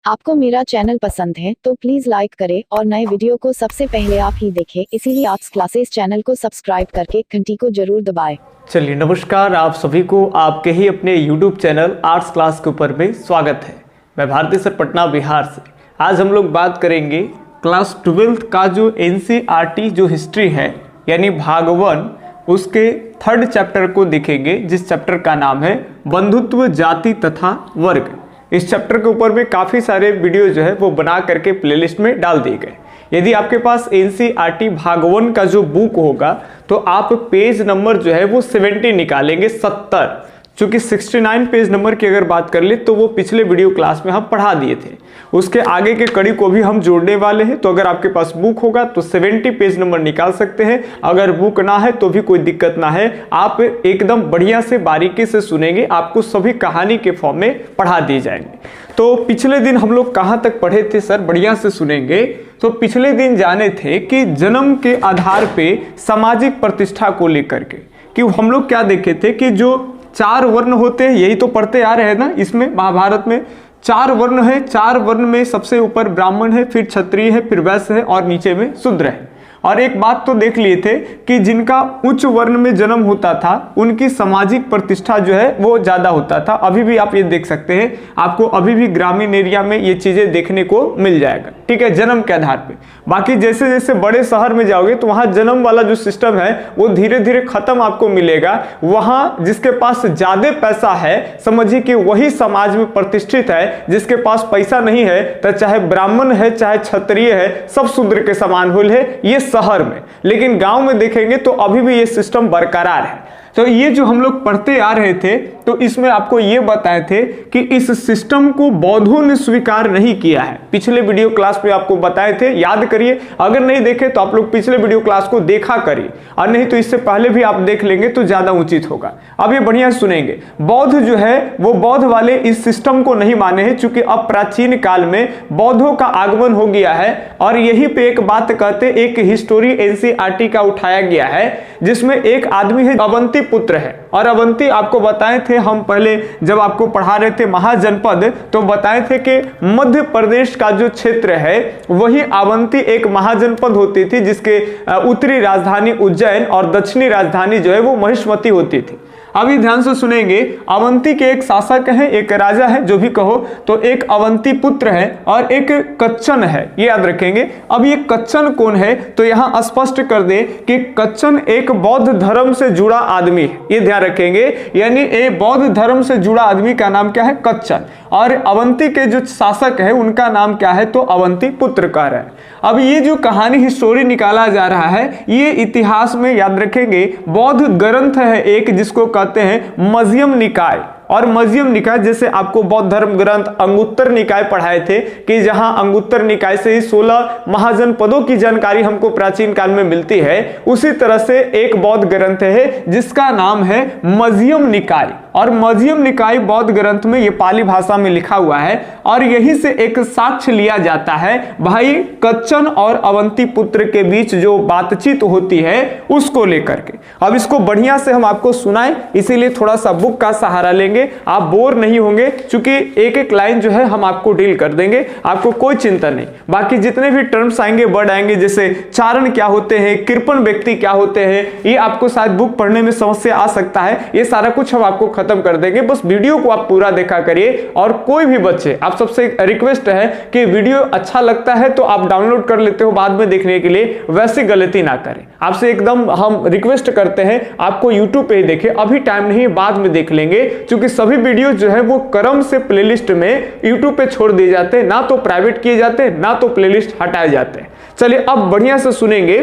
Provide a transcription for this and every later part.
आपको मेरा चैनल पसंद है तो प्लीज लाइक करें और नए वीडियो को सबसे पहले आप ही देखें, इसीलिए आर्ट्स क्लासेस चैनल को सब्सक्राइब करके घंटी को जरूर दबाएं। चलिए नमस्कार, आप सभी को आपके ही अपने YouTube चैनल आर्ट्स क्लास के ऊपर में स्वागत है। मैं भारती सर पटना बिहार से। आज हम लोग बात करेंगे क्लास 12th का जो NCERT जो हिस्ट्री है यानी भाग 1 उसके 3rd चैप्टर को देखेंगे, जिस चैप्टर का नाम है बंधुत्व जाति तथा वर्ग। इस चैप्टर के ऊपर में काफ़ी सारे वीडियो जो है वो बना करके प्लेलिस्ट में डाल दिए गए। यदि आपके पास NCERT भाग 1 का जो बुक होगा तो आप पेज नंबर जो है वो 70 निकालेंगे, 70। चूंकि 69 पेज नंबर की अगर बात कर ले तो वो पिछले वीडियो क्लास में हम पढ़ा दिए थे, उसके आगे के कड़ी को भी हम जोड़ने वाले हैं। तो अगर आपके पास बुक होगा तो 70 पेज नंबर निकाल सकते हैं, अगर बुक ना है तो भी कोई दिक्कत ना है, आप एकदम बढ़िया से बारीकी से सुनेंगे, आपको सभी कहानी के फॉर्म में पढ़ा दिए जाएंगे। तो पिछले दिन हम लोग कहाँ तक पढ़े थे सर? बढ़िया से सुनेंगे। तो पिछले दिन जाने थे कि जन्म के आधार पे सामाजिक प्रतिष्ठा को लेकर के, कि हम लोग क्या देखे थे कि जो 4 वर्ण होते हैं, यही तो पढ़ते आ रहे हैं ना, इसमें महाभारत में 4 वर्ण है। 4 वर्ण में सबसे ऊपर ब्राह्मण है, फिर क्षत्रिय है, फिर वैश्य है और नीचे में शूद्र है। और एक बात तो देख लिए थे कि जिनका उच्च वर्ण में जन्म होता था उनकी सामाजिक प्रतिष्ठा जो है वो ज्यादा होता था। अभी भी आप ये देख सकते हैं, आपको अभी भी ग्रामीण एरिया में ये चीजें देखने को मिल जाएगा, ठीक है, जन्म के आधार पे। बाकी जैसे जैसे बड़े शहर में जाओगे तो वहां जन्म वाला जो सिस्टम है वो धीरे धीरे खत्म आपको मिलेगा। वहां जिसके पास ज्यादा पैसा है, समझिए कि वही समाज में प्रतिष्ठित है। जिसके पास पैसा नहीं है तो चाहे ब्राह्मण है चाहे क्षत्रिय है, सब शूद्र के समान हुए है ये शहर में। लेकिन गांव में देखेंगे तो अभी भी ये सिस्टम बरकरार है। तो ये जो हम लोग पढ़ते आ रहे थे तो इसमें आपको ये बताए थे कि इस सिस्टम को बौद्धों ने स्वीकार नहीं किया है। पिछले वीडियो क्लास में आपको बताए थे, याद करिए। अगर नहीं देखे तो आप लोग पिछले वीडियो क्लास को देखा करिए, और नहीं तो इससे पहले भी आप देख लेंगे तो ज्यादा उचित होगा। अब ये बढ़िया सुनेंगे। बौद्ध जो है वो बौद्ध वाले इस सिस्टम को नहीं माने हैं, चूंकि अब प्राचीन काल में बौद्धों का आगमन हो गया है। और यही पे एक बात कहते, एक हिस्टोरी NCERT का उठाया गया है, जिसमें एक आदमी है अवंती पुत्र है। और अवंती आपको बताए थे हम पहले जब आपको पढ़ा रहे थे महाजनपद, तो बताए थे कि मध्य प्रदेश का जो क्षेत्र है वही अवंती एक महाजनपद होती थी, जिसके उत्तरी राजधानी उज्जैन और दक्षिणी राजधानी जो है वो महिष्मती होती थी। अभी ध्यान से सुनेंगे। अवंती के एक शासक हैं, एक राजा है, जो भी कहो, तो एक अवंती पुत्र है और एक कच्चन है, ये याद रखेंगे। अब ये कच्चन कौन है तो यहां स्पष्ट कर दे कि कच्चन एक बौद्ध धर्म से जुड़ा आदमी है, ये ध्यान रखेंगे। यानी एक बौद्ध धर्म से जुड़ा आदमी का नाम क्या है? कच्चन। और अवंती के जो शासक है उनका नाम क्या है? तो अवंती पुत्र का है। अब ये जो कहानी हिस्टोरी निकाला जा रहा है ये इतिहास में याद रखेंगे बौद्ध ग्रंथ है एक, जिसको कहते हैं मध्यम निकाय। और मध्यम निकाय जैसे आपको बौद्ध धर्म ग्रंथ अंगुत्तर निकाय पढ़ाए थे कि जहां अंगुत्तर निकाय से ही 16 महाजनपदों की जानकारी हमको प्राचीन काल में मिलती है, उसी तरह से एक बौद्ध ग्रंथ है जिसका नाम है मध्यम निकाय। और मध्यम निकाय बौद्ध ग्रंथ में ये पाली भाषा में लिखा हुआ है। और यही से एक साक्ष्य लिया जाता है भाई कच्चन और अवंती पुत्र के बीच जो बातचीत होती है उसको लेकर के। अब इसको बढ़िया से हम आपको सुनाएं, इसीलिए थोड़ा सा बुक का सहारा लेंगे, आप बोर नहीं होंगे, क्योंकि एक एक लाइन जो है हम आपको डील कर देंगे, आपको कोई चिंता नहीं। बाकी जितने भी टर्म्स आएंगे, वर्ड आएंगे, जैसे चारण क्या होते हैं, कृपण व्यक्ति क्या होते हैं, ये आपको शायद बुक पढ़ने में समस्या आ सकता है, ये सारा कुछ हम आपको खत्म कर देंगे। बस वीडियो को आप पूरा देखा करिए। और कोई भी बच्चे, आप सबसे रिक्वेस्ट है कि वीडियो अच्छा लगता है तो आप डाउनलोड कर लेते हो बाद में देखने के लिए, वैसी गलती ना करें। आपसे एकदम हम रिक्वेस्ट करते हैं आपको यूट्यूब पे ही देखें, अभी टाइम नहीं, बाद में देख लेंगे, क्योंकि सभी वीडियो जो है वो क्रम से प्लेलिस्ट में यूट्यूब पे छोड़ दिए जाते हैं, ना तो प्राइवेट किए जाते हैं ना तो प्लेलिस्ट हटाए जाते हैं। चलिए अब बढ़िया से सुनेंगे।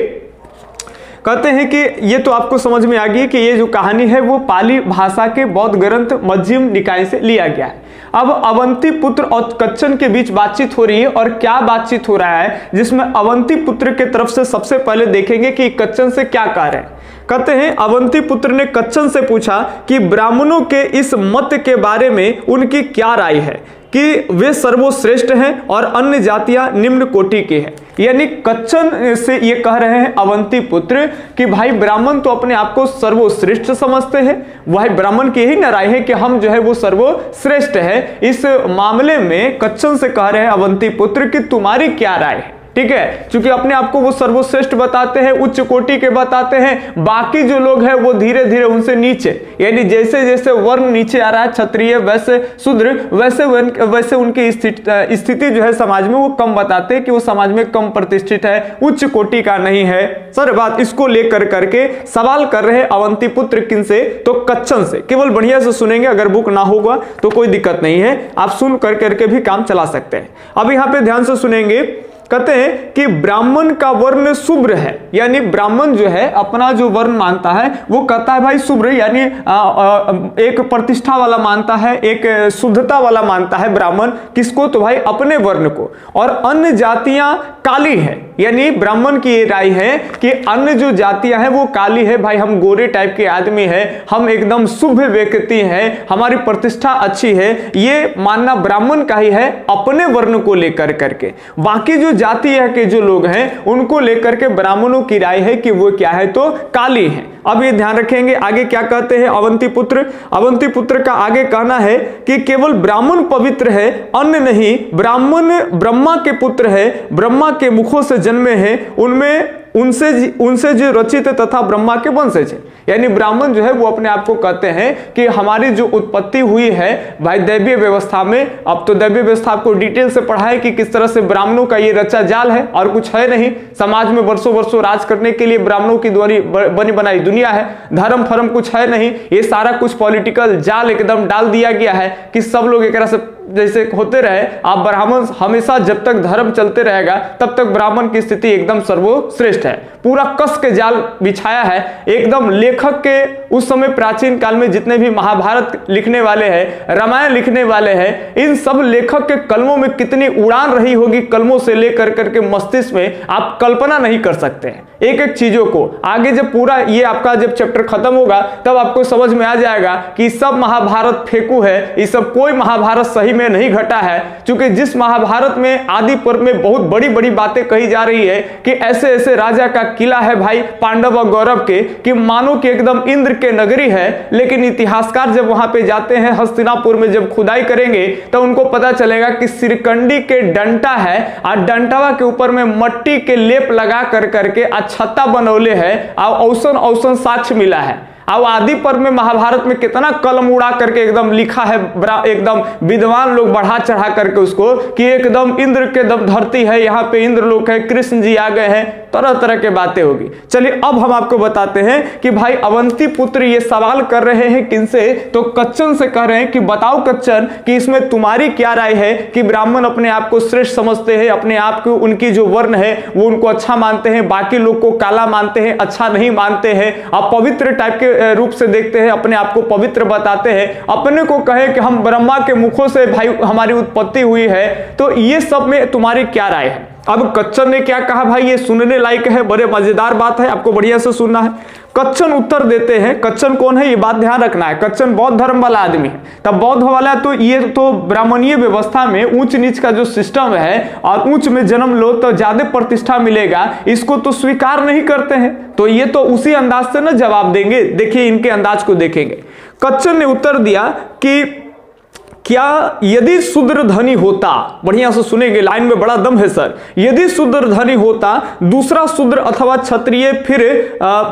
कहते हैं कि ये तो आपको समझ में आ गई कि ये जो कहानी है वो पाली भाषा के बौद्ध ग्रंथ मध्यम निकाय से लिया गया है। अब अवंती पुत्र और कच्चन के बीच बातचीत हो रही है, और क्या बातचीत हो रहा है जिसमें अवंती पुत्र के तरफ से सबसे पहले देखेंगे कि कच्चन से क्या कार्य है। कहते हैं अवंती पुत्र ने कच्चन से पूछा कि ब्राह्मणों के इस मत के बारे में उनकी क्या राय है कि वे सर्वश्रेष्ठ हैं और अन्य जातियां निम्न कोटि की हैं। यानी कच्चन से ये कह रहे हैं अवंती पुत्र कि भाई ब्राह्मण तो अपने आप को सर्वश्रेष्ठ समझते हैं, वह ब्राह्मण की यही न राय है कि हम जो है वो सर्वश्रेष्ठ है। इस मामले में कच्चन से कह रहे हैं अवंती पुत्र कि तुम्हारी क्या राय है, ठीक है। क्योंकि अपने आप को वो सर्वश्रेष्ठ बताते हैं, उच्च कोटि के बताते हैं, बाकी जो लोग हैं वो धीरे धीरे उनसे नीचे, यानी जैसे जैसे वर्ण नीचे आ रहा है, क्षत्रिय वैसे शूद्र वैसे उनकी स्थिति जो है समाज में वो कम बताते हैं कि वो समाज में कम प्रतिष्ठित है, उच्च कोटि का नहीं है। सर बात इसको लेकर करके सवाल कर रहे हैं अवंती पुत्र किन से, तो कच्चन से। केवल बढ़िया से सुनेंगे, अगर बुक ना होगा तो कोई दिक्कत नहीं है, आप सुन करके भी काम चला सकते हैं। अब यहाँ पे ध्यान से सुनेंगे, कहते हैं कि ब्राह्मण का वर्ण शुभ्र है, यानी ब्राह्मण जो है अपना जो वर्ण मानता है वो कहता है भाई शुभ्र, यानी एक प्रतिष्ठा वाला मानता है, एक शुद्धता वाला मानता है ब्राह्मण। किसको, तो भाई अपने वर्ण को। और अन्य जातियां काली है, यानी ब्राह्मण की ये राय है कि अन्य जो जातियां हैं वो काली है, भाई हम गोरे टाइप के आदमी है, हम एकदम शुभ व्यक्ति हैं, हमारी प्रतिष्ठा अच्छी है, ये मानना ब्राह्मण का ही है अपने वर्ण को लेकर करके। बाकी जो जाति के जो लोग हैं उनको लेकर के ब्राह्मणों की राय है कि वो क्या है, तो काली है। अब ये ध्यान रखेंगे आगे क्या कहते हैं अवंती पुत्र। अवंती पुत्र का आगे कहना है कि केवल ब्राह्मण पवित्र है, अन्य नहीं। ब्राह्मण ब्रह्मा के पुत्र है, ब्रह्मा के मुखों से जन्मे हैं, उनसे जो रचित तथा ब्रह्मा के वंशज है। यानी ब्राह्मण जो है वो अपने आप को कहते हैं कि हमारी जो उत्पत्ति हुई है भाई दैवीय व्यवस्था में, अब तो दैवीय व्यवस्था आपको डिटेल से पढ़ा है कि किस तरह से ब्राह्मणों का ये रचा जाल है और कुछ है नहीं। समाज में वर्षों वर्षों राज करने के लिए ब्राह्मणों की द्वारी बनी बनाई दुनिया है, धर्म फर्म कुछ है नहीं, ये सारा कुछ पॉलिटिकल जाल एकदम डाल दिया गया है कि सब लोग एक तरह से जैसे होते रहे। आप ब्राह्मण हमेशा जब तक धर्म चलते रहेगा तब तक ब्राह्मण की स्थिति एकदम सर्वश्रेष्ठ है। पूरा कस के जाल बिछाया है एकदम। लेखक के उस समय प्राचीन काल में जितने भी महाभारत लिखने वाले हैं, रामायण लिखने वाले हैं, इन सब लेखक के कलमों में कितनी उड़ान रही होगी, कलमों से लेकर करके मस्तिष्क में, आप कल्पना नहीं कर सकते हैं एक एक चीजों को। आगे जब पूरा ये आपका जब चैप्टर खत्म होगा तब आपको समझ में आ जाएगा कि सब महाभारत फेंकू है, ये सब कोई महाभारत सही में नहीं घटा है। क्योंकि जिस महाभारत में आदि पर्व में बहुत बड़ी बड़ी बातें कही जा रही है कि ऐसे ऐसे राजा का किला है भाई पांडव और गौरव के, कि मानो कि एकदम इंद्र के नगरी है, लेकिन इतिहासकार जब वहां पे जाते हैं हस्तिनापुर में जब खुदाई करेंगे तो उनको पता चलेगा कि सिरकंडी के डंटा है और डंटावा के ऊपर में मट्टी के लेप लगा कर करके छत्ता बनौले है और औसन साक्ष्य मिला है। अब आदि पर्व में महाभारत में कितना कलम उड़ा करके एकदम लिखा है, एकदम विद्वान लोग बढ़ा चढ़ा करके उसको कि एकदम इंद्र के दम धरती है, यहाँ पे इंद्र लोग है, कृष्ण जी आ गए हैं, तरह तरह के बातें होगी। चलिए अब हम आपको बताते हैं कि भाई अवंती पुत्र ये सवाल कर रहे हैं किनसे, तो कच्चन से कह रहे हैं कि बताओ कच्चन कि इसमें तुम्हारी क्या राय है कि ब्राह्मण अपने आप को श्रेष्ठ समझते हैं, अपने आप को उनकी जो वर्ण है वो उनको अच्छा मानते हैं, बाकी लोग को काला मानते हैं, अच्छा नहीं मानते हैं, अब पवित्र टाइप के रूप से देखते हैं, अपने आप को पवित्र बताते हैं, अपने को कहे कि हम ब्रह्मा के मुखों से भाई हमारी उत्पत्ति हुई है, तो ये सब में तुम्हारी क्या राय है। अब कच्चन ने क्या कहा भाई, ये सुनने लायक है, बड़े मजेदार बात है, आपको बढ़िया से सुनना है। कच्चन उत्तर देते हैं, कच्चन कौन है ये बात ध्यान रखना है, कच्चन बौद्ध धर्म वाला आदमी है। तब बौद्ध वाला तो ये तो ब्राह्मणीय व्यवस्था में ऊंच नीच का जो सिस्टम है और ऊंच में जन्म लो तो ज्यादा प्रतिष्ठा मिलेगा, इसको तो स्वीकार नहीं करते हैं। तो ये तो उसी अंदाज से ना जवाब देंगे, देखिए इनके अंदाज को देखेंगे। कच्चन ने उत्तर दिया कि क्या यदि शूद्र धनी होता, बढ़िया से सुनेंगे, लाइन में बड़ा दम है सर, यदि शूद्र धनी होता, दूसरा शूद्र अथवा क्षत्रिय फिर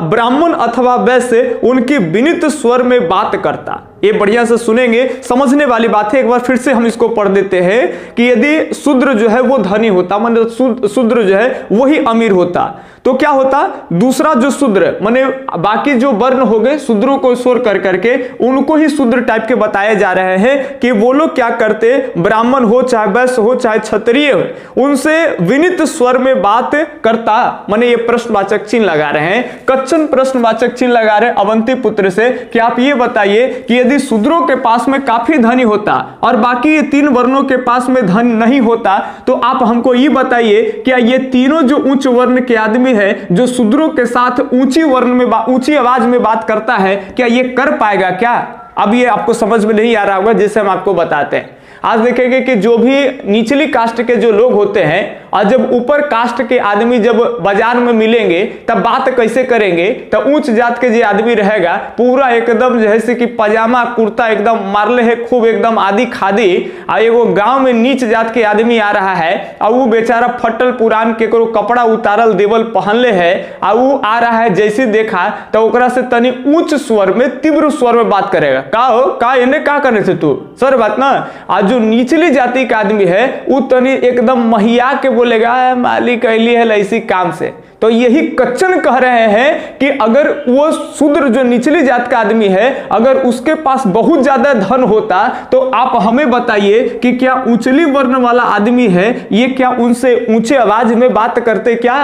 ब्राह्मण अथवा वैश्य उनकी विनीत स्वर में बात करता। ये बढ़िया से सुनेंगे, समझने वाली बात है। एक बार फिर से हम इसको पढ़ देते हैं कि यदि शूद्र जो है वो धनी होता, मतलब शूद्र जो है वही अमीर होता, तो क्या होता, दूसरा जो शूद्र माने बाकी जो वर्ण हो गए शूद्रों को स्वर कर करके उनको ही शूद्र टाइप के बताए जा रहे हैं कि वो लोग क्या करते, ब्राह्मण हो चाहे वैश्य हो चाहे क्षत्रिय हो, उनसे विनीत स्वर में बात करता। माने ये प्रश्नवाचक चिन्ह लगा रहे हैं, कच्चन प्रश्नवाचक चिन्ह लगा रहे अवंती पुत्र से कि आप ये बताइए कि यदि शूद्रों के पास में काफी धनी होता और बाकी ये तीन वर्णों के पास में धन नहीं होता, तो आप हमको ये बताइए क्या ये तीनों जो उच्च वर्ण के आदमी है जो शूद्रों के साथ ऊंची वर्ण में ऊंची आवाज में बात करता है, क्या ये कर पाएगा क्या। अब ये आपको समझ में नहीं आ रहा होगा, जैसे हम आपको बताते हैं। आज देखेंगे कि जो भी निचली कास्ट के जो लोग होते हैं और जब ऊपर कास्ट के आदमी जब बाजार में मिलेंगे तब बात कैसे करेंगे, तो उच्च जात के जो आदमी रहेगा पूरा एकदम जैसे कि पजामा कुर्ता एकदम मारले है खूब एकदम आदि खादी, और एगो गांव में नीच जात के आदमी आ रहा है और वो बेचारा फटल पुरान के कपड़ा उतारल देवल पहनले है और वो आ रहा है, जैसे देखा तो ओकरा से तनी उच्च स्वर में तीव्र स्वर में बात करेगा, का हो का इन्हें का करने से तू सर बात ना। आज जो निचली जाति का आदमी है वो तनी एकदम महिया के बोलेगा मालिक कैली है ऐसी काम से। तो यही कच्चन कह रहे हैं कि अगर वो शूद्र जो निचली जात का आदमी है अगर उसके पास बहुत ज्यादा धन होता तो आप हमें बताइए कि क्या उचली वर्ण वाला आदमी है ये क्या उनसे ऊंचे आवाज में बात करते क्या?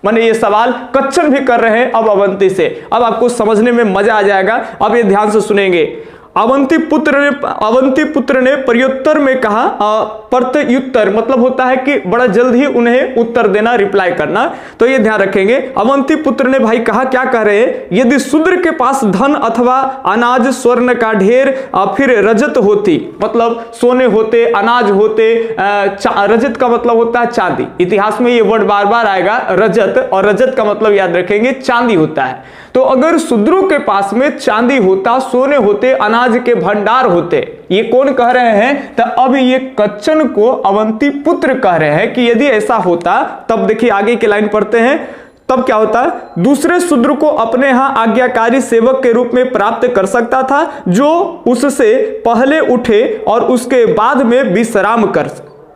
माने ये सवाल कच्चन भी कर रहे हैं अब अवंती से। अब आपको समझने में मजा आ जाएगा, अब ये ध्यान से सुनेंगे। अवंती पुत्र ने प्रत्युत्तर में कहा, प्रत्युत्तर मतलब होता है कि बड़ा जल्द ही उन्हें उत्तर देना, रिप्लाई करना, तो ये ध्यान रखेंगे। अवंती पुत्र ने भाई कहा, क्या कह रहे हैं, यदि शूद्र के पास धन अथवा अनाज स्वर्ण का ढेर फिर रजत होती, मतलब सोने होते अनाज होते, रजत का मतलब होता है चांदी, इतिहास में ये वर्ड बार बार आएगा रजत, और रजत का मतलब याद रखेंगे चांदी होता है। तो अगर शूद्रों के पास में चांदी होता, सोने होते, अनाज के भंडार होते, ये कौन कह रहे हैं, तो अब ये कच्चन को अवंती पुत्र कह रहे हैं कि यदि ऐसा होता, तब देखिए आगे की लाइन पढ़ते हैं, तब क्या होता, दूसरे शूद्र को अपने यहां आज्ञाकारी सेवक के रूप में प्राप्त कर सकता था जो उससे पहले उठे और उसके बाद में विश्राम कर।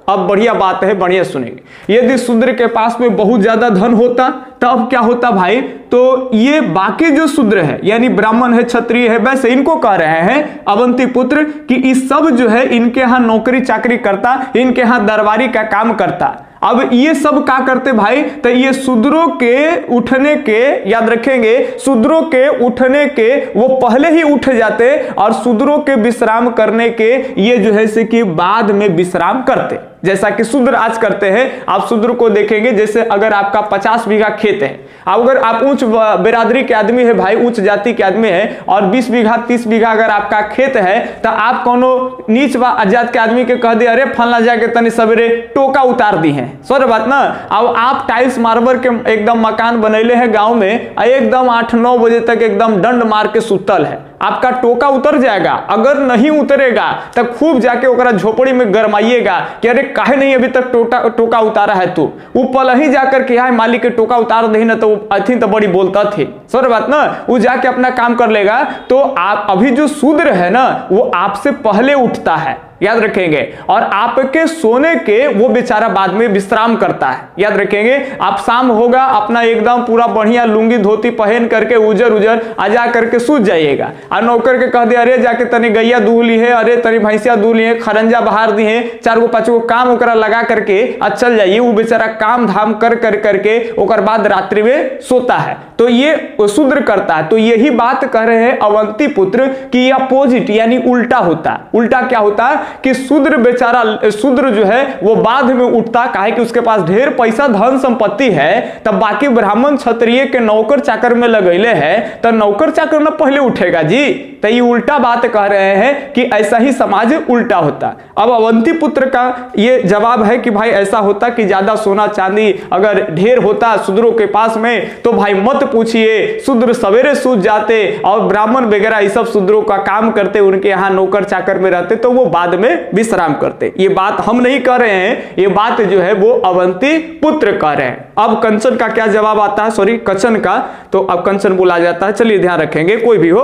अब बढ़िया बात है, बढ़िया सुनेंगे। यदि शूद्र के पास में बहुत ज्यादा धन होता तब क्या होता भाई, तो ये बाकी जो शूद्र है यानी ब्राह्मण है, क्षत्रिय है, वैसे इनको कह रहे हैं अवंती पुत्र कि इस सब जो है इनके यहां नौकरी चाकरी करता, इनके यहां दरबारी का काम करता। अब ये सब क्या करते भाई, तो ये शूद्रों के उठने के, याद रखेंगे, शूद्रों के उठने के वो पहले ही उठ जाते और शूद्रों के विश्राम करने के ये जो है से कि बाद में विश्राम करते, जैसा कि शूद्र आज करते हैं। आप शूद्र को देखेंगे, जैसे अगर आपका 50 बीघा खेत है, अगर आप उच्च बिरादरी के आदमी है भाई, उच्च जाति के आदमी है, और 20 बीघा 30 बीघा अगर आपका खेत है, तो आप कोनो नीच जात के आदमी के कह दे अरे फलना जाके तनी सवेरे टोका उतार दी है, सर बात ना। अब आप टाइल्स मार्बल के एकदम मकान बनैले हैं गांव में, एकदम 8-9 बजे तक एकदम डंड मार के सुतल है, आपका टोका उतर जाएगा। अगर नहीं उतरेगा तो खूब जाके ओकरा झोपड़ी में गरमाइएगा कि अरे काहे नहीं अभी तक टोका उतारा है तू, वो पल ही जाकर के यहाँ मालिक के टोका उतार दे ना, तो अथी तो बड़ी बोलता थे, सर बात ना, वो जाके अपना काम कर लेगा। तो आप अभी जो शूद्र है ना वो आपसे पहले उठता है, याद रखेंगे, और आपके सोने के वो बेचारा बाद में विश्राम करता है, याद रखेंगे। आप शाम होगा अपना एकदम पूरा बढ़िया लुंगी धोती पहन करके उजर आ जा करके सूझ जाइएगा, और नौकर के कह दे अरे जाके तनी गैया दूह ली है, अरे तनी भैंसिया दूह ली है, खरंजा बहार दी है, 4 5 काम ओकरा लगा करके चल जाइए। वो बेचारा काम धाम कर करके ओकर बाद रात्रि में सोता है, तो ये शूद्र करता है। तो यही बात कह रहे हैं अवंती पुत्र कि अपोजिट यानी उल्टा होता है। उल्टा क्या होता है कि शूद्र बेचारा, शूद्र जो है वो बाद में उठता, काहे कि उसके पास ढेर पैसा धन संपत्ति है, तब बाकी ब्राह्मण क्षत्रिय के नौकर चाकर में लगैले है, तो नौकर चाकर ना पहले उठेगा जी। तो ये उल्टा बात कह रहे हैं कि ऐसा ही समाज उल्टा होता। अब अवंती पुत्र का ये जवाब है कि भाई ऐसा होता कि ज्यादा सोना चांदी अगर ढेर होता शूद्रों के पास में तो भाई मत पूछिए, शूद्र सवेरे सूझ जाते और ब्राह्मण वगैरह ये सब शूद्रों का काम करते, उनके यहाँ नौकर चाकर में रहते, तो वो बाद में विश्राम करते। ये बात हम नहीं कह रहे हैं, ये बात जो है वो अवंती पुत्र कह रहे हैं। अब कंचन का क्या जवाब आता है, सॉरी कच्चन का, तो अब कंचन बोला जाता है, चलिए ध्यान रखेंगे कोई भी हो।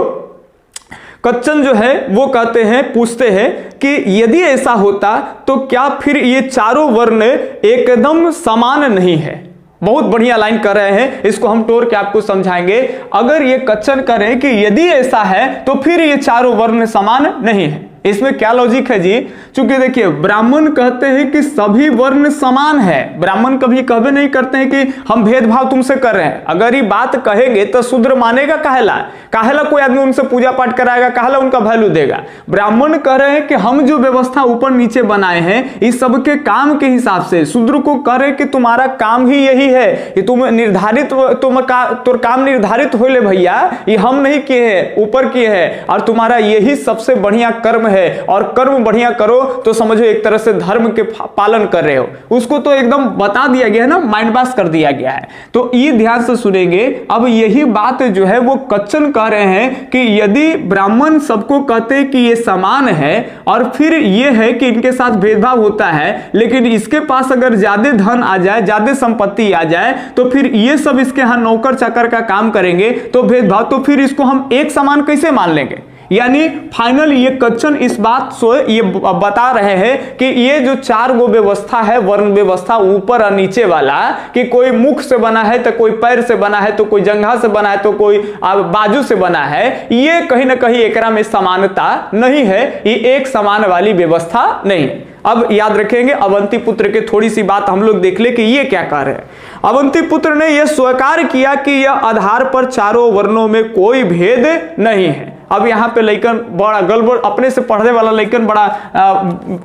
कच्चन जो है वो कहते हैं, पूछते हैं कि यदि ऐसा होता तो क्या फिर ये चारों वर्ण एकदम समान नहीं है। बहुत बढ़िया लाइन कर रहे हैं, इसको हम तोड़ के आपको समझाएंगे। अगर ये कच्चन करें कि यदि ऐसा है तो फिर ये चारों वर्ण समान नहीं है, इसमें क्या लॉजिक है जी? क्योंकि देखिए ब्राह्मण कहते हैं कि सभी वर्ण समान है, ब्राह्मण कभी कहबे नहीं करते हैं कि हम भेदभाव तुमसे कर रहे हैं। अगर ये बात कहेंगे तो शूद्र मानेगा काहेला, काहेला कोई आदमी उनसे पूजा पाठ कराएगा, काहेला उनका वैल्यू देगा। ब्राह्मण कह रहे हैं कि हम जो व्यवस्था ऊपर नीचे बनाए हैं इस सबके काम के हिसाब से, शूद्र को कह रहे कि तुम्हारा काम ही यही है कि तुम निर्धारित, तुम काम निर्धारित हो ले भैया, ये हम नहीं किए हैं, ऊपर किए हैं, और तुम्हारा यही सबसे बढ़िया कर्म है और कर्म बढ़िया करो तो समझो एक तरह से धर्म के पालन कर रहे हो, उसको तो एकदम बता दिया गया है ना, माइंड पास कर दिया गया है। तो ये ध्यान से सुनेंगे। अब यही बात जो है वो कच्चन कह रहे हैं कि यदि ब्राह्मण सबको कहते हैं कि ये समान है और फिर ये है कि इनके साथ भेदभाव होता है, लेकिन इसके पास अगर ज्यादा धन आ जाए, ज्यादा संपत्ति आ जाए, तो फिर ये सब इसके यहां नौकर चाकर का काम करेंगे तो भेदभाव, तो फिर इसको हम एक समान कैसे मान लेंगे। यानी फाइनल ये कच्चन इस बात से ये बता रहे हैं कि ये जो 4 गो व्यवस्था है, वर्ण व्यवस्था, ऊपर और नीचे वाला, कि कोई मुख से बना है तो कोई पैर से बना है, तो कोई जंघा से बना है, तो कोई बाजू से बना है, ये कहीं ना कहीं एकरा में समानता नहीं है, ये एक समान वाली व्यवस्था नहीं है। अब याद रखेंगे अवंती पुत्र के थोड़ी सी बात हम लोग देख ले कि ये क्या कह रहे हैं। अवंती पुत्र ने यह स्वीकार किया कि यह आधार पर चारों वर्णों में कोई भेद नहीं है। अब यहाँ पे लइकन बड़ा गड़बड़, अपने से पढ़ने वाला लइकन बड़ा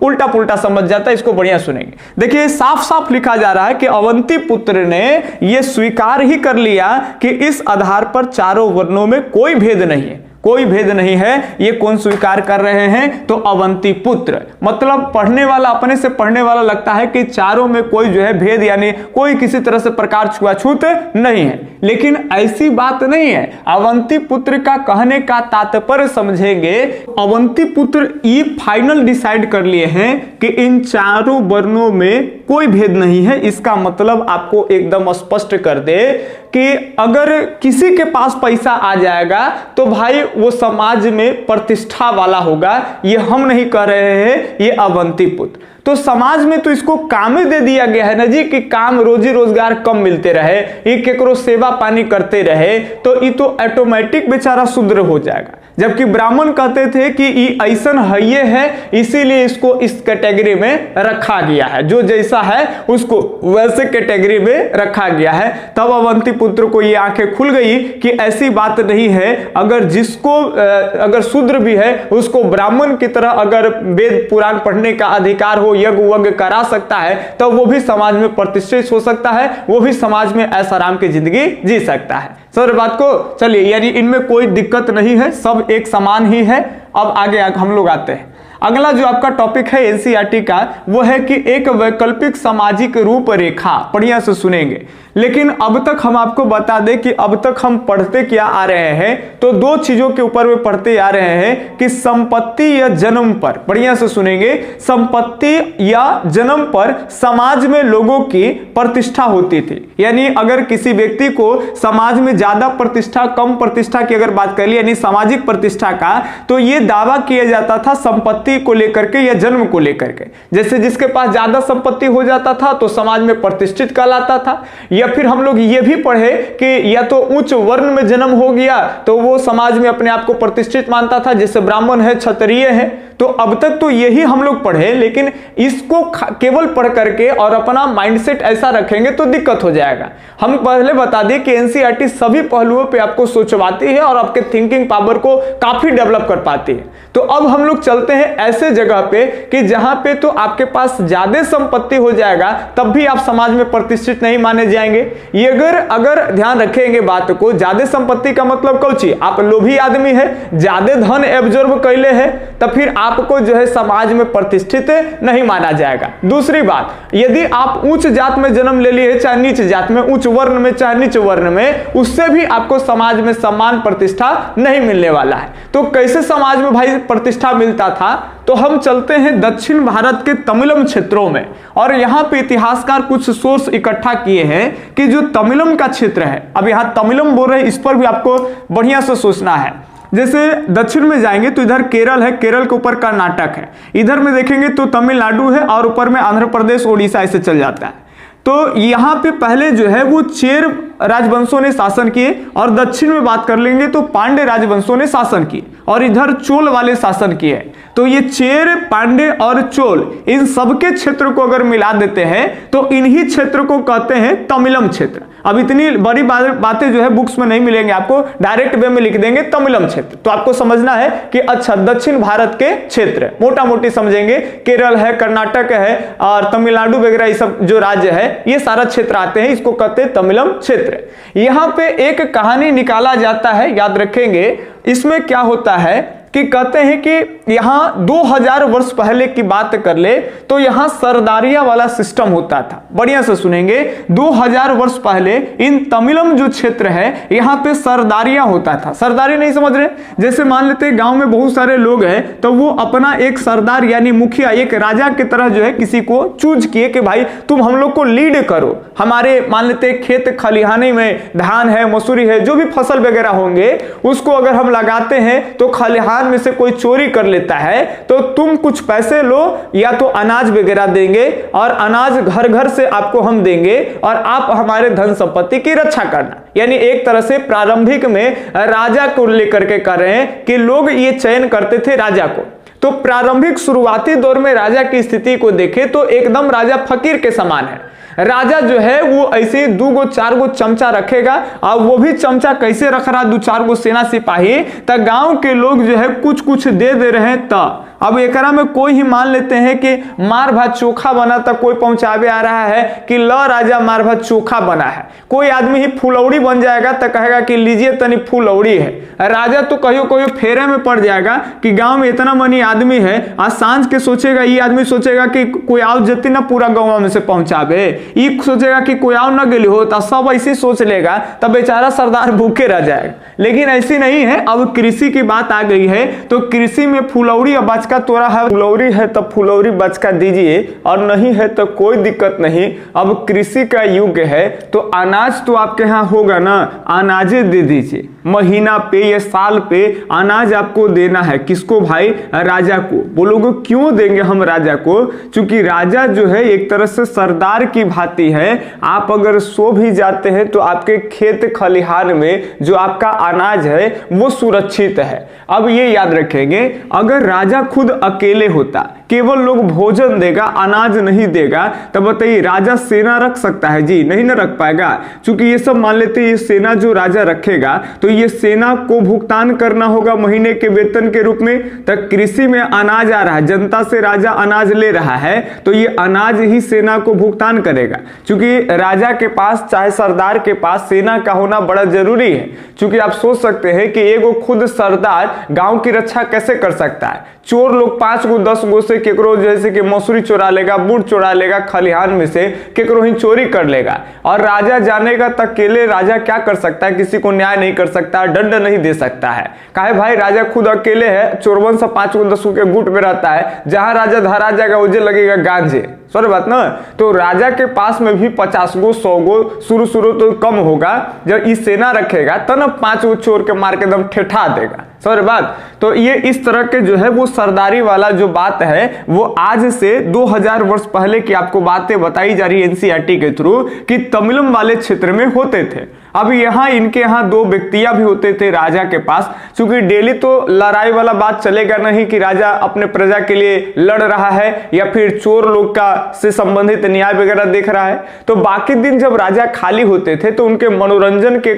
उल्टा पुल्टा समझ जाता है, इसको बढ़िया सुनेंगे। देखिए साफ साफ लिखा जा रहा है कि अवंती पुत्र ने यह स्वीकार ही कर लिया कि इस आधार पर चारों वर्णों में कोई भेद नहीं है, कोई भेद नहीं है। ये कौन स्वीकार कर रहे हैं? तो अवंती पुत्र। मतलब पढ़ने वाला, अपने से पढ़ने वाला लगता है कि चारों में कोई जो है भेद, यानी कोई किसी तरह से प्रकार छुआछूत नहीं है, लेकिन ऐसी बात नहीं है। अवंती पुत्र का कहने का तात्पर्य समझेंगे, अवंती पुत्र ये फाइनल डिसाइड कर लिए हैं कि इन चारों वर्णों में कोई भेद नहीं है। इसका मतलब आपको एकदम स्पष्ट कर दे कि अगर किसी के पास पैसा आ जाएगा तो भाई वो समाज में प्रतिष्ठा वाला होगा। ये हम नहीं कह रहे हैं, ये अवंती पुत्र। तो समाज में तो इसको काम ही दे दिया गया है ना जी, कि काम रोजी रोजगार कम मिलते रहे, ये केकरो सेवा पानी करते रहे, तो ये तो ऑटोमेटिक बेचारा शूद्र हो जाएगा। जबकि ब्राह्मण कहते थे कि ये ऐसन है, ये है, इसीलिए इसको इस कैटेगरी में रखा गया है, जो जैसा है उसको वैसे कैटेगरी में रखा गया है। तब अवंती पुत्र को ये आंखें खुल गई कि ऐसी बात नहीं है। अगर जिसको अगर शूद्र भी है उसको ब्राह्मण की तरह अगर वेद पुराण पढ़ने का अधिकार हो, यज्ञ वज्ञ करा सकता है, तो वो भी समाज में प्रतिष्ठित हो सकता है, वो भी समाज में ऐशाराम की जिंदगी जी सकता है। सर बात को चलिए, यानी इनमें कोई दिक्कत नहीं है, सब एक समान ही है। अब आगे हम लोग आते हैं। अगला जो आपका टॉपिक है एनसीईआरटी का, वो है कि एक वैकल्पिक सामाजिक रूपरेखा। बढ़िया से सुनेंगे। लेकिन अब तक हम आपको बता दें कि अब तक हम पढ़ते क्या आ रहे हैं, तो 2 चीजों के ऊपर में पढ़ते आ रहे हैं कि संपत्ति या जन्म पर। बढ़िया से सुनेंगे। संपत्ति या जन्म पर समाज में लोगों की प्रतिष्ठा होती थी। यानी अगर किसी व्यक्ति को समाज में ज्यादा प्रतिष्ठा, कम प्रतिष्ठा की अगर बात कर ली, यानी सामाजिक प्रतिष्ठा का, तो ये दावा किया जाता था संपत्ति को लेकर के या जन्म को लेकर के। जैसे जिसके पास ज्यादा संपत्ति हो जाता था तो समाज में प्रतिष्ठित कहलाता था, या फिर हम लोग ये भी पढ़े कि या तो उच्च वर्ण में जन्म हो गया तो वो समाज में अपने आप को प्रतिष्ठित मानता था, जैसे ब्राह्मण है, क्षत्रिय है। तो अब तक तो यही हम लोग पढ़े, लेकिन इसको केवल पढ़ करके और अपना माइंडसेट ऐसा रखेंगे तो दिक्कत हो जाएगा। हम पहले बता दें कि एनसीईआरटी सभी पहलुओं पे आपको सोचवाती है और आपके थिंकिंग पावर को काफी डेवलप कर पाती है। तो अब हम लोग चलते हैं ऐसे जगह पे कि जहां पे तो आपके पास ज्यादा संपत्ति हो जाएगा तब भी आप समाज में प्रतिष्ठित नहीं माने जाएंगे। ये अगर ध्यान रखेंगे बात को, ज्यादा संपत्ति का मतलब कौची, आप लोभी आदमी है, ज्यादा धन एब्जॉर्ब कैले है, तब फिर आपको जो है समाज में प्रतिष्ठित नहीं माना जाएगा। दूसरी बात, यदि आप उच्च जात में जन्म ले लिए, चाहे नीच जात में, उच्च वर्ण में चाहे नीच वर्ण में, उससे भी आपको समाज में सम्मान प्रतिष्ठा नहीं मिलने वाला है। तो कैसे समाज में भाई प्रतिष्ठा मिलता था? तो हम चलते हैं दक्षिण भारत के तमिलम क्षेत्रों में, और यहां पे इतिहासकार कुछ सोर्स इकट्ठा किए हैं कि जो तमिलम का क्षेत्र है, अब यहां तमिलम बोल रहे हैं, इस पर भी आपको बढ़िया से सोचना है। जैसे दक्षिण में जाएंगे तो इधर केरल है, केरल के ऊपर कर्नाटक है, इधर में देखेंगे तो तमिलनाडु है, और ऊपर में आंध्र प्रदेश, ओडिशा ऐसे चल जाता है। तो यहाँ पे पहले जो है वो चेर राजवंशों ने शासन किए, और दक्षिण में बात कर लेंगे तो पांडे राजवंशों ने शासन किए, और इधर चोल वाले शासन किए। तो ये चेर, पांडे और चोल, इन सबके क्षेत्र को अगर मिला देते हैं तो इन्हीं क्षेत्र को कहते हैं तमिलम क्षेत्र। अब इतनी बड़ी बातें जो है बुक्स में नहीं मिलेंगे आपको, डायरेक्ट वे में लिख देंगे तमिलम क्षेत्र। तो आपको समझना है कि अच्छा दक्षिण भारत के क्षेत्र मोटा मोटी समझेंगे, केरल है, कर्नाटक है और तमिलनाडु वगैरह ये सब जो राज्य है, ये सारा क्षेत्र आते हैं, इसको कहते हैं तमिलम क्षेत्र। यहाँ पे एक कहानी निकाला जाता है, याद रखेंगे। इसमें क्या होता है कि कहते हैं कि यहाँ 2000 वर्ष पहले की बात कर ले तो यहाँ सरदारिया वाला सिस्टम होता था। बढ़िया से सुनेंगे, 2000 वर्ष पहले इन तमिलम जो क्षेत्र है यहाँ पे सरदारिया होता था। सरदारी नहीं समझ रहे? जैसे मान लेते गांव में बहुत सारे लोग हैं तो वो अपना एक सरदार यानी मुखिया, एक राजा की तरह जो है किसी को चूज किए कि भाई तुम हम लोग को लीड करो। हमारे मान लेते खेत खलिहानी में धान है, मसूरी है, जो भी फसल वगैरह होंगे उसको अगर हम लगाते हैं तो खलिहान में से कोई चोरी कर लेता है तो तुम कुछ पैसे लो या तो अनाज वगैरह देंगे और अनाज घर घर से आपको हम देंगे और आप हमारे धन संपत्ति की रक्षा करना। यानी एक तरह से प्रारंभिक में राजा को लेकर के कर रहे हैं कि लोग ये चयन करते थे राजा को। तो प्रारंभिक शुरुआती दौर में राजा की स्थिति को देखें तो एकदम राजा फकीर के समान है। राजा जो है वो ऐसे 2 4 चमचा रखेगा और वो भी चमचा कैसे रख रहा, 2 4 सेना सिपाही, तो गांव के लोग जो है कुछ कुछ दे रहे हैं। तो अब एकरा में कोई ही मान लेते हैं कि मार भात चोखा बना, तो कोई पहुंचावे आ रहा है कि ल राजा मार भात चोखा बना है। कोई आदमी ही फुलौड़ी बन जाएगा तो कहेगा कि लीजिए तनी फुलौड़ी है। राजा तो कहियो फेरे में पड़ जाएगा कि गांव में इतना मनी आदमी है, आज सांझ के सोचेगा, ये आदमी सोचेगा कि कोई आओ जती ना पूरा गाँव में से पहुंचावे, ये सोचेगा कि कोई आओ ना गेली हो, तो सब ऐसे सोच लेगा, तब बेचारा सरदार भूखे रह जाएगा। लेकिन ऐसी नहीं है। अब कृषि की बात आ गई है तो कृषि में फुलौड़ी और बचका तोरा है, फुलौड़ी है तो फुलौड़ी बचका दीजिए और नहीं है तो कोई दिक्कत नहीं। अब कृषि का युग है तो अनाज तो आपके यहाँ होगा ना, अनाजे दे दीजिए। महीना पे या साल पे अनाज आपको देना है। किसको भाई? राजा को। बोलोगे क्यों देंगे हम राजा को? क्योंकि राजा जो है एक तरह से सरदार की भांति है। आप अगर सो भी जाते हैं तो आपके खेत खलिहान में जो आपका अनाज है वो सुरक्षित है। अब ये याद रखेंगे, अगर राजा खुद अकेले होता, केवल लोग भोजन देगा, अनाज नहीं देगा, तब बताइए राजा सेना रख सकता है? जी नहीं ना रख पाएगा। क्योंकि ये सब मान लेते हैं ये सेना जो राजा रखेगा तो ये सेना को भुगतान करना होगा महीने के वेतन के रूप में। तक कृषि में अनाज आ रहा है, जनता से राजा अनाज ले रहा है तो ये अनाज ही सेना को भुगतान करेगा। क्योंकि राजा के पास चाहे सरदार के पास सेना का होना बड़ा जरूरी है। क्योंकि आप सोच सकते हैं कि एगो खुद सरदार गांव की रक्षा कैसे कर सकता है? चोर लोग 5 10 से केकरो जैसे कि मसूरी चुरा लेगा, बूट चुरा लेगा, खलिहान में से केकरो ही चोरी कर लेगा। और राजा जानेगा तक अकेले राजा क्या कर सकता है? किसी को न्याय नहीं कर सकता, दंड नहीं दे सकता है। काहे भाई? राजा खुद अकेले है, चोरवन से 5 10 के गुट में रहता है। जहां राजा धरा जाएगा उसे लगेगा गांजे। सॉरी बात ना। तो राजा के पास में भी 50 100 शुरू तो कम होगा। जब इस सेना रखेगा तब ना 5 चोर के मार के एकदम ठेठा देगा। सॉरी बात। तो ये इस तरह के जो है वो सरदारी वाला जो बात है वो आज से 2000 वर्ष पहले की आपको बातें बताई जा रही है एनसीईआरटी के थ्रू कि तमिलम वाले क्षेत्र में होते थे। अब यहाँ इनके यहाँ 2 व्यक्तियां भी होते थे राजा के पास। क्योंकि डेली तो लड़ाई वाला बात चलेगा नहीं कि राजा अपने प्रजा के लिए लड़ रहा है या फिर चोर लोग का से संबंधित न्याय वगैरह देख रहा है। तो बाकी दिन जब राजा खाली होते थे तो उनके मनोरंजन के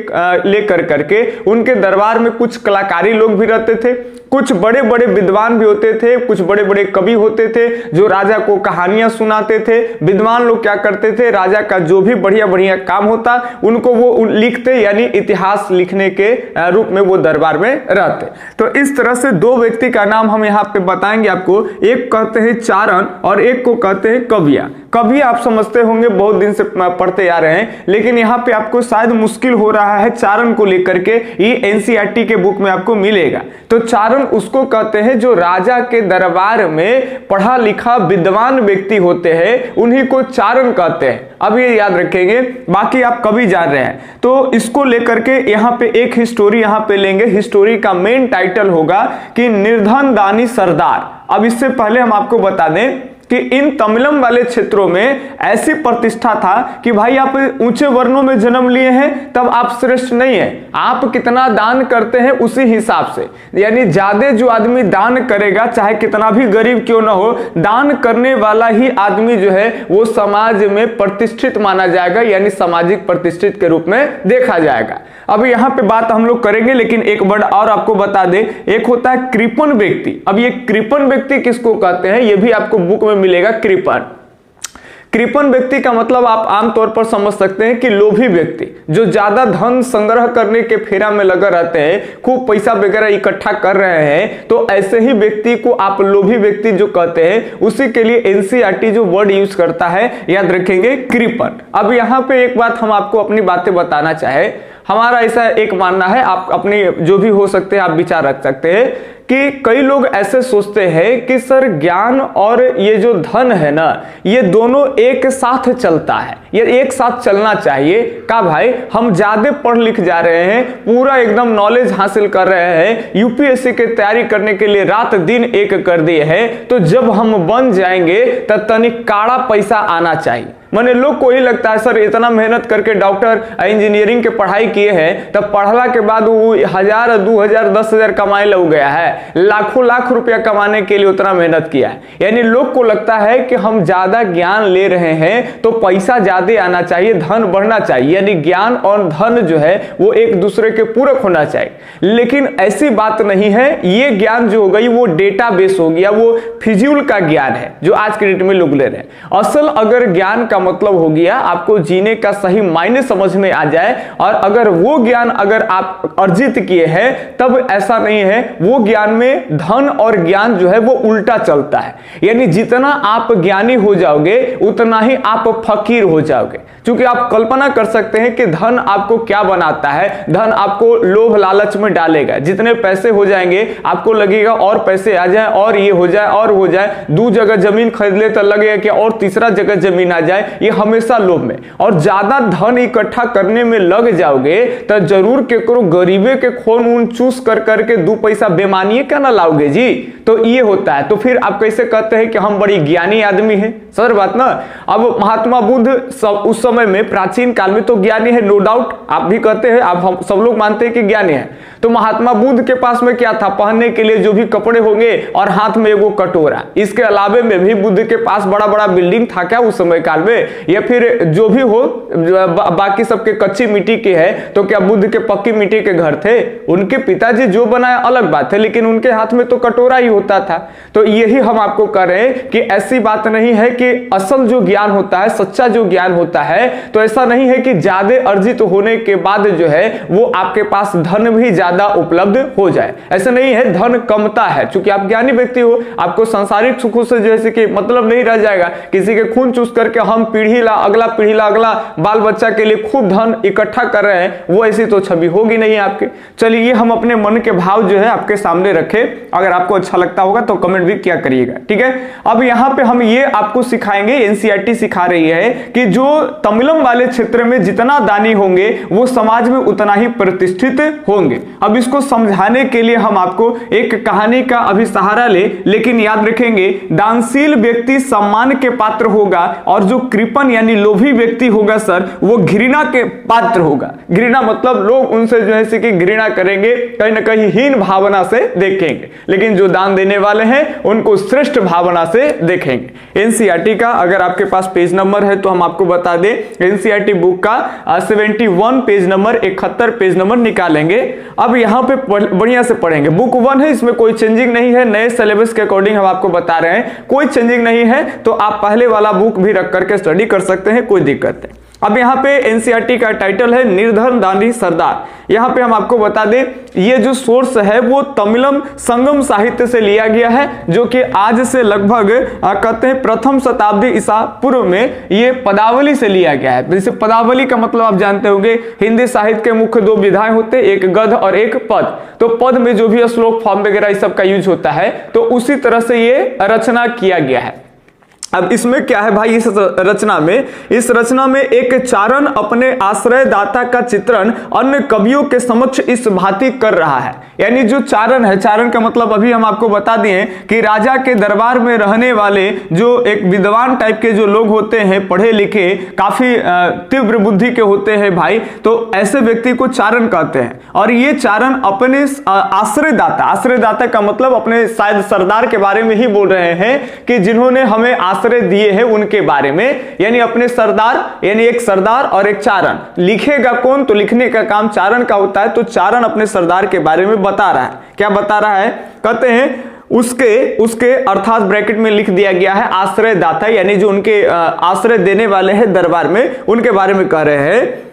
लेकर करके उनके दरबार में कुछ कलाकारी लोग भी रहते थे, कुछ बड़े बड़े विद्वान भी होते थे, कुछ बड़े बड़े कवि होते थे जो राजा को कहानियां सुनाते थे। विद्वान लोग क्या करते थे? राजा का जो भी बढ़िया बढ़िया काम होता उनको वो लिखते, यानी इतिहास लिखने के रूप में वो दरबार में रहते। तो इस तरह से 2 व्यक्ति का नाम हम यहाँ पे बताएंगे आपको। एक कहते हैं चारण और एक को कहते हैं कविया। कवि आप समझते होंगे, बहुत दिन से पढ़ते आ रहे हैं, लेकिन यहाँ पे आपको शायद मुश्किल हो रहा है चारण को लेकर के। ये एनसीईआरटी के बुक में आपको मिलेगा। तो चारण उसको कहते हैं जो राजा के दरबार में पढ़ा लिखा विद्वान व्यक्ति होते हैं, उन्हीं को चारण कहते हैं। अब ये याद रखेंगे, बाकी आप कवि जान रहे हैं। तो इसको लेकर के यहाँ पे एक हिस्टोरी यहाँ पे लेंगे। हिस्टोरी का मेन टाइटल होगा कि निर्धन दानी सरदार। अब इससे पहले हम आपको बता दें कि इन तमिलम वाले क्षेत्रों में ऐसी प्रतिष्ठा था कि भाई आप ऊंचे वर्णों में जन्म लिए हैं तब आप श्रेष्ठ नहीं है। आप कितना दान करते हैं उसी हिसाब से, यानी ज्यादा जो आदमी दान करेगा चाहे कितना भी गरीब क्यों ना हो, दान करने वाला ही आदमी जो है वो समाज में प्रतिष्ठित माना जाएगा, यानी सामाजिक प्रतिष्ठित के रूप में देखा जाएगा। अब यहाँ पे बात हम लोग करेंगे, लेकिन एक वर्ड और आपको बता दें, एक होता है कृपण व्यक्ति। अब ये कृपण व्यक्ति किसको कहते हैं ये भी आपको बुक में मिलेगा। कृपण कृपण व्यक्ति का मतलब आप आमतौर पर समझ सकते हैं कि लोभी व्यक्ति, जो ज्यादा धन संग्रह करने के फेरा में लगे रहते हैं, खूब पैसा वगैरह इकट्ठा कर रहे हैं, तो ऐसे ही व्यक्ति को आप लोभी व्यक्ति जो कहते हैं, उसी के लिए एनसीईआरटी जो वर्ड यूज करता है, याद रखेंगे कृपण। अब यहां पे एक बात हम आपको अपनी बातें बताना चाहे, हमारा ऐसा एक मानना है, आप अपनी जो भी हो सकते हैं आप विचार रख सकते हैं कि कई लोग ऐसे सोचते हैं कि सर ज्ञान और ये जो धन है ना, ये दोनों एक साथ चलता है, ये एक साथ चलना चाहिए। का भाई हम ज्यादा पढ़ लिख जा रहे हैं, पूरा एकदम नॉलेज हासिल कर रहे हैं, यूपीएससी की तैयारी करने के लिए रात दिन एक कर दिए हैं, तो जब हम बन जाएंगे तब तनिक काड़ा पैसा आना चाहिए। मैंने लोग को ही लगता है सर इतना मेहनत करके डॉक्टर इंजीनियरिंग के पढ़ाई किए हैं, तब पढ़ला के बाद वो 1000 2000 10,000 कमाए लग गया है, लाखों लाख रुपया कमाने के लिए उतना मेहनत किया है। यानी लोग को लगता है कि हम ज्यादा ज्ञान ले रहे हैं तो पैसा ज्यादा आना चाहिए, धन बढ़ना चाहिए, यानी ज्ञान और धन जो है वो एक दूसरे के पूरक होना चाहिए। लेकिन ऐसी बात नहीं है। ये ज्ञान जो हो गई वो डेटा बेस हो गया, वो फिजूल का ज्ञान है जो आज के डेट में लोग ले रहे हैं। असल अगर ज्ञान का मतलब हो गया आपको जीने का सही मायने समझ में आ जाए, और अगर वो ज्ञान अगर आप अर्जित किए हैं, तब ऐसा नहीं है, वो ज्ञान में धन और ज्ञान जो है वो उल्टा चलता है। यानी जितना आप ज्ञानी हो जाओगे उतना ही आप फकीर हो जाओगे। क्योंकि आप कल्पना कर सकते हैं कि धन आपको क्या बनाता है, धन आपको लोभ लालच में डालेगा। जितने पैसे हो जाएंगे आपको लगेगा और पैसे आ जाए और ये हो जाए और हो जाए, 2 जगह जमीन खरीद ले तो लगेगा कि और तीसरा जगह जमीन आ जाए, ये हमेशा लोभ में। और ज्यादा धन इकट्ठा करने में लग जाओगे तो जरूर केकरो गरीबे के खून ऊन चूस कर करके 2 पैसा बेमानिए क्या ना लाओगे जी। तो ये होता है। तो फिर आप कैसे कहते हैं कि हम बड़ी ज्ञानी आदमी हैं? सर बात ना। अब महात्मा बुद्ध उस समय में प्राचीन काल में तो ज्ञानी है, नो डाउट, आप भी कहते हैं, आप हम सब लोग मानते हैं कि ज्ञानी है। तो महात्मा बुद्ध के पास में क्या था? पहनने के लिए जो भी कपड़े होंगे और हाथ में एगो कटोरा। इसके अलावे में भी बुद्ध के पास बड़ा बड़ा बिल्डिंग था क्या उस समय काल में? या फिर जो भी हो बाकी सबके कच्ची मिट्टी के है, तो क्या बुद्ध के पक्की मिट्टी के घर थे? उनके पिताजी जो बनाया अलग बात है, लेकिन उनके हाथ में तो कटोरा ही होता था। तो यही हम आपको कह रहे हैं कि ऐसी बात नहीं है कि असल जो ज्ञान होता है, सच्चा जो ज्ञान होता है, तो ऐसा नहीं है कि ज्यादा अर्जित होने के बाद जो है वो आपके पास धन भी ज्यादा उपलब्ध हो जाए। ऐसा नहीं है, धन कमता है। चूंकि आप ज्ञानी व्यक्ति हो, आपको सांसारिक सुखों से जैसे कि मतलब नहीं रह जाएगा। किसी के खून चूस करके हम अगला बाल बच्चा के लिए खूब धन इकट्ठा कर रहे हैं, वो ऐसी तो छवि होगी नहीं आपके। चलिए, ये हम अपने मन के भाव जो है आपके सामने रखे। अगर आपको अच्छा लगता होगा तो कमेंट भी क्या करिएगा, ठीक है। अब यहाँ पे हम ये आपको सिखाएंगे, एनसीईआरटी सिखा रही है कि जो तमिलम वाले क्षेत्र में जितना दानी होंगे वो समाज में उतना ही प्रतिष्ठित होंगे। अब इसको समझाने के लिए हम आपको एक कहानी का अभी सहारा लेकिन याद रखेंगे, दानशील व्यक्ति सम्मान के पात्र होगा और जो कृपण यानी लोभी व्यक्ति होगा सर, वो घृणा के पात्र होगा। घृणा मतलब लोग उनसे जो है कि घृणा करेंगे, कहीं ना कहीं हीन भावना से देखेंगे। लेकिन जो दान देने वाले हैं उनको श्रेष्ठ भावना से देखेंगे। एनसीईआरटी का अगर आपके पास पेज नंबर है तो हम आपको बता दें, एनसीईआरटी बुक का 71 पेज नंबर, 71 पेज नंबर निकालेंगे। अब यहाँ पे बढ़िया से पढ़ेंगे। बुक 1 है, इसमें कोई चेंजिंग नहीं है, नए सिलेबस के अकॉर्डिंग हम आपको बता रहे हैं, कोई चेंजिंग नहीं है। तो आप पहले वाला बुक भी रख करके स्टडी कर सकते हैं, कोई दिक्कत नहीं। अब यहाँ पे एनसीईआरटी का टाइटल है निर्धन दानी सरदार। यहाँ पे हम आपको बता दें, ये जो सोर्स है वो तमिलम संगम साहित्य से लिया गया है, जो कि आज से लगभग कहते हैं प्रथम शताब्दी ईसा पूर्व में ये पदावली से लिया गया है। जैसे पदावली का मतलब आप जानते होंगे, हिंदी साहित्य के मुख्य 2 विधाएं होते, एक गद्य और एक पद। तो पद में जो भी श्लोक फॉर्म वगैरह इस सब का यूज होता है, तो उसी तरह से ये रचना किया गया है। अब इसमें क्या है भाई, इस रचना में एक चारण अपने आश्रयदाता का चित्रण अन्य कवियों के समक्ष इस भांति कर रहा है। यानी जो चारण है, चारण का मतलब अभी हम आपको बता दिए कि राजा के दरबार में रहने वाले जो एक विद्वान टाइप के जो लोग होते हैं, पढ़े लिखे, काफी तीव्र बुद्धि के होते हैं भाई, तो ऐसे व्यक्ति को चारण कहते हैं। और ये चारण अपने आश्रयदाता का मतलब अपने शायद सरदार के बारे में ही बोल रहे हैं कि जिन्होंने हमें आश्रय दिए हैं उनके बारे में। यानी अपने सरदार, यानी एक सरदार और एक चारण। लिखेगा कौन? तो लिखने का काम चारण का होता है। तो चारण अपने सरदार के बारे में बता रहा है। क्या बता रहा है? कहते हैं उसके अर्थात ब्रैकेट में लिख दिया गया है आश्रयदाता, यानी जो उनके आश्रय देने वाले हैं दरबार में, उनके बारे में कह रहे हैं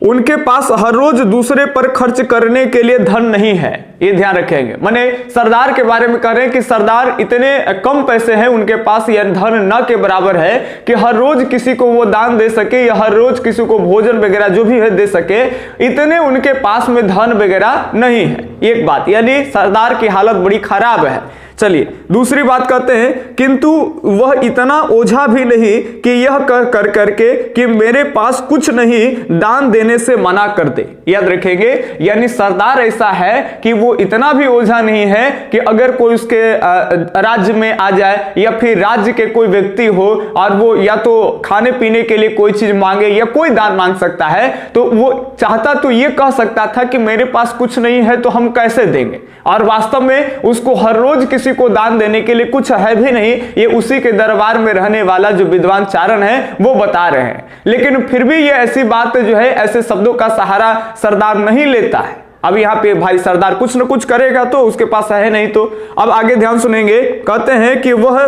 उनके पास हर रोज दूसरे पर खर्च करने के लिए धन नहीं है। ये ध्यान रखेंगे, माने सरदार के बारे में कह रहे हैं कि सरदार इतने कम पैसे हैं उनके पास, या धन न के बराबर है कि हर रोज किसी को वो दान दे सके या हर रोज किसी को भोजन वगैरह जो भी है दे सके, इतने उनके पास में धन वगैरह नहीं है। एक बात, यानी सरदार की हालत बड़ी खराब है। चलिए दूसरी बात कहते हैं किंतु वह इतना ओझा भी नहीं कि यह कर करके कि मेरे पास कुछ नहीं दान देने से मना कर दे। याद रखेंगे, यानी सरदार ऐसा है कि वो इतना भी ओझा नहीं है कि अगर कोई उसके राज्य में आ जाए या फिर राज्य के कोई व्यक्ति हो और वो या तो खाने पीने के लिए कोई चीज मांगे या कोई दान मांग सकता है, तो वो चाहता तो ये कह सकता था कि मेरे पास कुछ नहीं है तो हम कैसे देंगे, और वास्तव में उसको हर रोज किसी को दान देने के लिए कुछ है भी नहीं। ये उसी के दरबार में रहने वाला जो विद्वान चारण है वो बता रहे हैं, लेकिन फिर भी ये ऐसी बात जो है, ऐसे शब्दों का सहारा सरदार नहीं लेता है। अब यहाँ पे भाई सरदार कुछ न कुछ करेगा तो उसके पास है नहीं, तो अब आगे ध्यान सुनेंगे। कहते हैं कि वह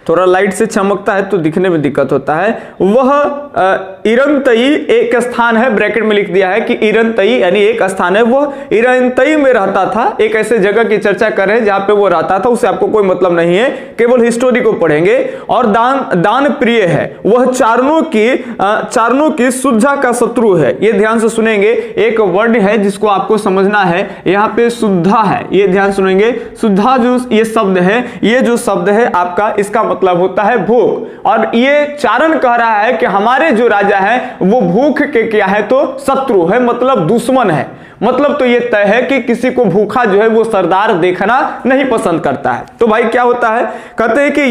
थोड़ा लाइट से चमकता है तो दिखने में दिक्कत होता है। वह इरंतई एक स्थान है, ब्रैकेट में लिख दिया है कि इरंतई यानी एक स्थान है, वो इरंतई में रहता था। एक ऐसे जगह की चर्चा करें जहां पे वो रहता था, उससे आपको कोई मतलब नहीं है, केवल हिस्टोरी को पढ़ेंगे। और दान प्रिय है, वह चारणों की शुद्धा का शत्रु है। ये ध्यान से सुनेंगे, एक वर्ड है जिसको आपको समझना है, यहाँ पे शुद्धा है, ये ध्यान सुनेंगे। शुद्धा जो ये शब्द है, ये जो शब्द है आपका, इसका मतलब होता है भूख। और ये चारण कह रहा है कि हमारे जो राजा है वो भूख के क्या है तो शत्रु है, मतलब दुश्मन है। मतलब तो ये तय है कि किसी को भूखा जो है वो सरदार देखना नहीं पसंद करता है। तो भाई क्या होता है, कहते हैं कि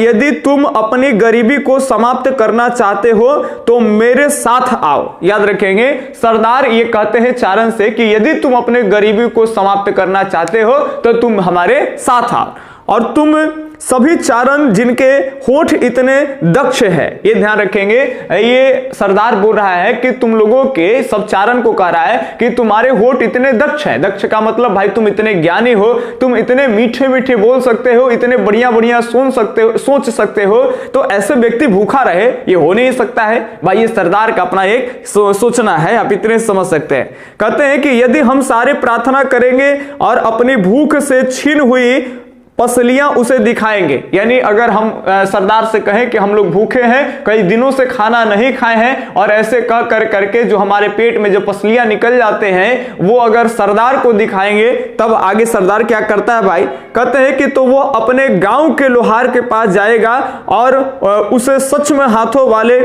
यदि तुम अपनी गरीबी को समाप्त करना चाहते हो तो मेरे साथ आओ। याद रखेंगे, सरदार ये कहते हैं चारण से कि यदि तुम अपने गरीबी को समाप्त करना चाहते हो तो तुम हमारे साथ आओ। और तुम सभी चारण जिनके होठ इतने दक्ष है, ये ध्यान रखेंगे, ये सरदार बोल रहा है कि तुम लोगों के सब चारण को कह रहा है कि तुम्हारे होठ इतने दक्ष है। दक्ष का मतलब भाई तुम इतने ज्ञानी हो, तुम इतने मीठे मीठे बोल सकते हो, इतने बढ़िया बढ़िया सोच सकते हो, तो ऐसे व्यक्ति भूखा रहे ये हो नहीं सकता है। भाई ये सरदार का अपना एक सोचना है, आप इतने समझ सकते हैं। कहते हैं कि यदि हम सारे प्रार्थना करेंगे और अपनी भूख से छीन हुई पसलियां उसे दिखाएंगे, यानी अगर हम सरदार से कहें कि हम लोग भूखे हैं, कई दिनों से खाना नहीं खाए हैं, और ऐसे कह करके जो हमारे पेट में जो पसलियां निकल जाते हैं वो अगर सरदार को दिखाएंगे, तब आगे सरदार क्या करता है भाई, कहते हैं कि तो वो अपने गांव के लोहार के पास जाएगा और उसे सच में हाथों वाले,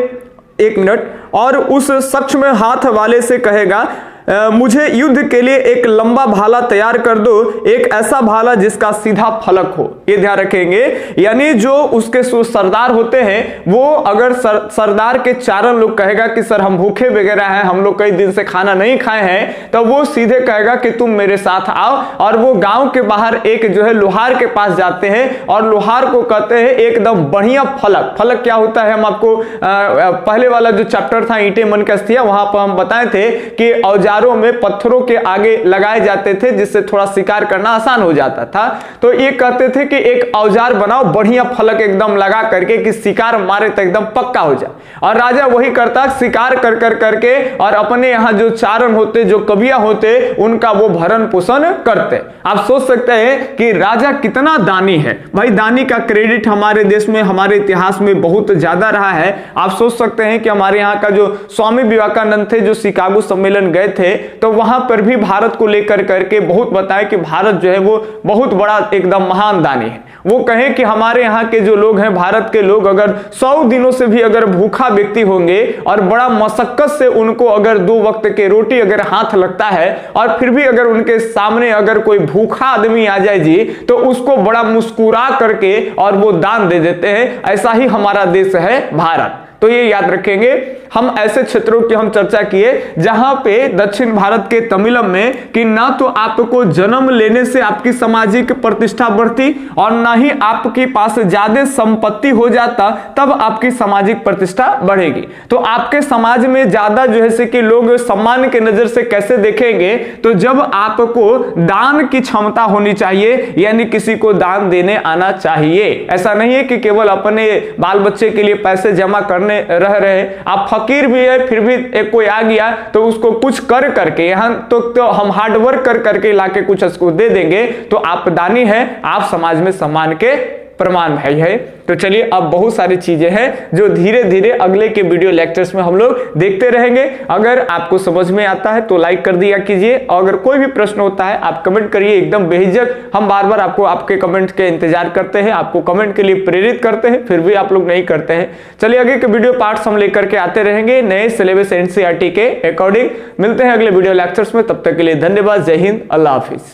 एक मिनट, और उस सच में हाथ वाले से कहेगा मुझे युद्ध के लिए एक लंबा भाला तैयार कर दो, एक ऐसा भाला जिसका सीधा फलक हो। ये ध्यान रखेंगे, यानी जो उसके सरदार होते हैं वो अगर सरदार के चारण लोग कहेगा कि सर हम भूखे वगैरह हैं, हम लोग कई दिन से खाना नहीं खाए हैं, तो वो सीधे कहेगा कि तुम मेरे साथ आओ। और वो गांव के बाहर एक जो है लोहार के पास जाते हैं और लोहार को कहते हैं एकदम बढ़िया फलक। फलक क्या होता है, हम आपको पहले वाला जो चैप्टर था ईंटें मन कसतियां, वहां पर हम बताए थे कि औजारों में पत्थरों के आगे लगाए जाते थे जिससे थोड़ा शिकार करना आसान हो जाता था। तो ये कहते थे कि एक औजार बनाओ बढ़िया फलक एकदम लगा करके कि शिकार मारे तो एकदम पक्का हो जाए। और राजा वही करता, शिकार कर करके और अपने यहाँ जो चारण होते, जो कविया होते, उनका वो भरण पोषण करते। आप सोच सकते हैं कि राजा कितना दानी है। भाई दानी का क्रेडिट हमारे देश में, हमारे इतिहास में बहुत ज्यादा रहा है। आप सोच सकते हैं कि हमारे यहाँ का जो स्वामी विवेकानंद थे, जो शिकागो सम्मेलन गए थे, तो वहां पर भी भारत को लेकर करके बहुत बताया कि भारत जो है वो बहुत बड़ा एकदम महान दानी है। वो कहें कि हमारे यहाँ के जो लोग हैं, भारत के लोग अगर 100 दिनों से भी अगर भूखा व्यक्ति होंगे और बड़ा मशक्कत से उनको अगर 2 वक्त के रोटी अगर हाथ लगता है और फिर भी अगर उनके सामने अगर कोई भूखा आदमी आ जाए जी, तो उसको बड़ा मुस्कुरा करके और वो दान दे देते हैं। ऐसा ही हमारा देश है भारत। तो ये याद रखेंगे। हम ऐसे क्षेत्रों की हम चर्चा किए जहां पे दक्षिण भारत के तमिलम में कि ना तो आपको जन्म लेने से आपकी सामाजिक प्रतिष्ठा बढ़ती और ना ही आपके पास ज्यादा संपत्ति हो जाता तब आपकी सामाजिक प्रतिष्ठा बढ़ेगी। तो आपके समाज में ज्यादा जो है कि लोग सम्मान के नजर से कैसे देखेंगे, तो जब आपको दान की क्षमता होनी चाहिए, यानी किसी को दान देने आना चाहिए। ऐसा नहीं है कि केवल अपने बाल बच्चे के लिए पैसे जमा करने रह रहे, आप फकीर भी है फिर भी एक कोई आ गया तो उसको कुछ कर करके यहां तो हम हार्ड वर्क कर करके लाके कुछ उसको दे देंगे तो आप दानी है, आप समाज में सम्मान के प्रमाण है। तो चलिए अब बहुत सारी चीजें हैं जो धीरे धीरे अगले के वीडियो लेक्चर्स में हम लोग देखते रहेंगे। अगर आपको समझ में आता है तो लाइक कर दिया कीजिए, और अगर कोई भी प्रश्न होता है आप कमेंट करिए एकदम बेहिचक। हम बार बार आपको आपके कमेंट के इंतजार करते हैं, आपको कमेंट के लिए प्रेरित करते हैं, फिर भी आप लोग नहीं करते हैं। चलिए आगे के वीडियो पार्ट्स हम लेकर के आते रहेंगे नए सिलेबस एनसीईआरटी के अकॉर्डिंग। मिलते हैं अगले वीडियो लेक्चर्स में, तब तक के लिए धन्यवाद। जय हिंद, अल्लाह हाफिज।